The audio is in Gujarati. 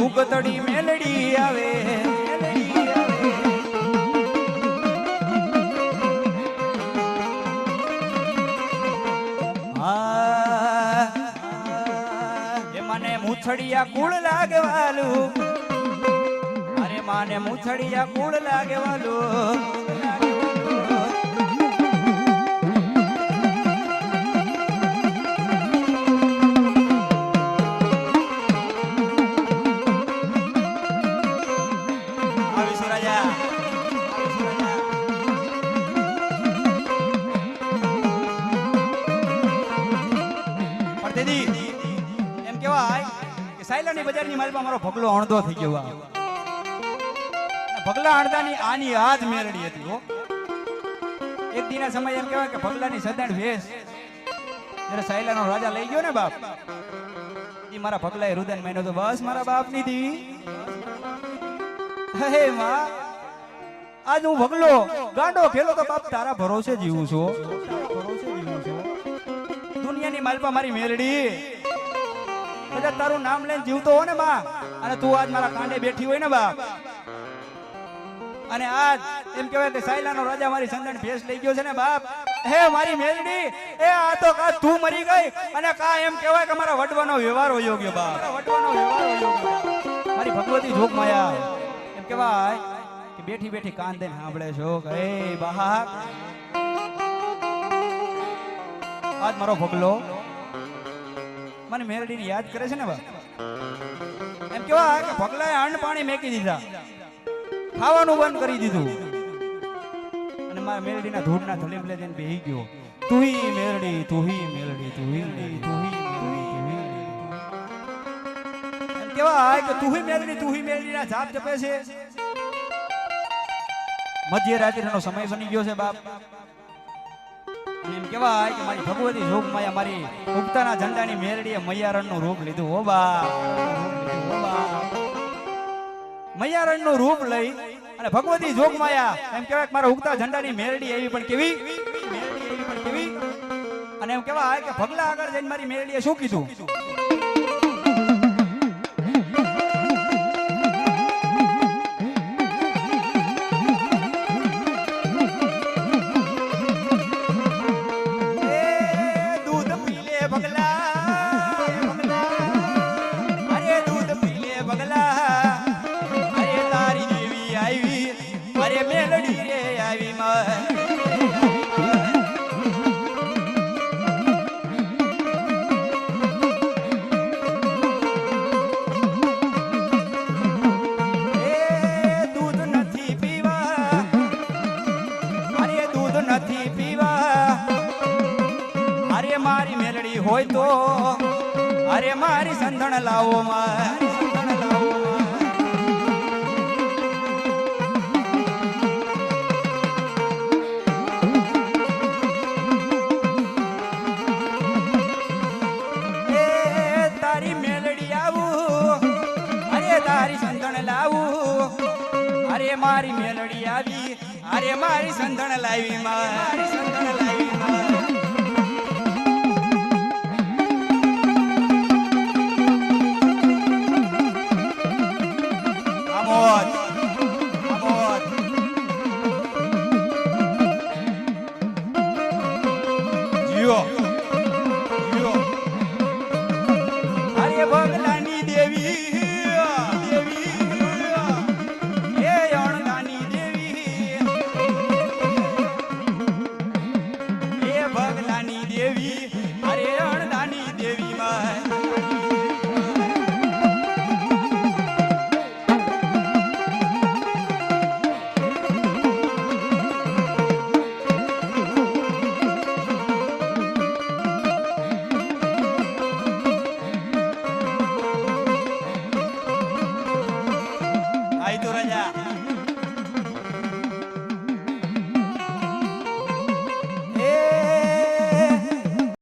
ઉગતડી મેલડી આવે મને મૂછડિયા કુળ લાગવાલું અરે માને મૂછડિયા કુળ લાગવાલું સાયલાની બજારની માલમાં મારો ભગલો અણધો થઈ ગયો ભગલા અણધાની આની આજ મેરડી હતી હો એક દિના સમય એમ કહેવાય કે ભગલાની સદાણ વેશ જ્યારે સાયલાનો રાજા લઈ ગયો ને બાપ ઈ મારા ભગલાએ રુદન માન્યો તો બસ મારા બાપની દી હે માં આજ હું ભગલો ગાંડો ખેલો તો બાપ તારા ભરોસે જીવું છું દુનિયાની માલપા મારી મેરડી કદાચ તારું નામ લઈને જીવતો હો ને બા અને તું આજ મારા કાંડે બેઠી હોય ને બા અને આજ એમ કહેવાય કે સાયલાનો રાજા મારી સંદણ ભેસ લઈ ગયો છે ને બાપ હે મારી મેલડી એ આ તો કા તું મરી ગઈ અને કા એમ કહેવાય કે મારા વડવાનો વ્યવહાર હોય યોગ્ય બા વડવાનો વ્યવહાર હોય યોગ્ય મારી ભગવતી જોગ માયા એમ કહેવાય કે બેઠી બેઠી કાન દઈને સાંભળે છો કે એ બા આજ મારો ભગલો મને મેરડીને યાદ કરે છે ને બા એમ કેવા કે ભગલાએ અન્ન પાણી મેકી દીધા ખાવાનું બંધ કરી દીધું અને મારા મેરડીના ધૂળના થલીમ લઈને બેહી ગયો તુહી મેરડી તુહી મેરડી તુહી મેરડી તુહી મેરડી એમ કેવા કે તુહી મેરડીના જાપ જપે છે મધ્યરાત્રિનો સમય બની ગયો છે બાપ એમ કહેવાય કે મારી ભગવતી જોગ માયા મારી ઉગતાના ઝંડાની મેરડીએ મૈયારણનું રૂપ લીધું હો બા મૈયારણનું રૂપ લઈ અને ભગવતી જોગ માયા એમ કહેવાય કે મારા ઉગતા ઝંડાની મેરડી એવી પણ કેવી અને એમ કહેવાય કે ભગલા આગળ જઈને મારી મેરડીએ શું કીધું મારી મેલડી હોય તો અરે મારી સંધણ લાવો મારી સંધણ લાવો એ તારી મેલડી આવું અરે તારી સંધણ લાવું અરે મારી મેલડી આવી અરે મારી સંધણ લાવી મારી સંધણ લાવી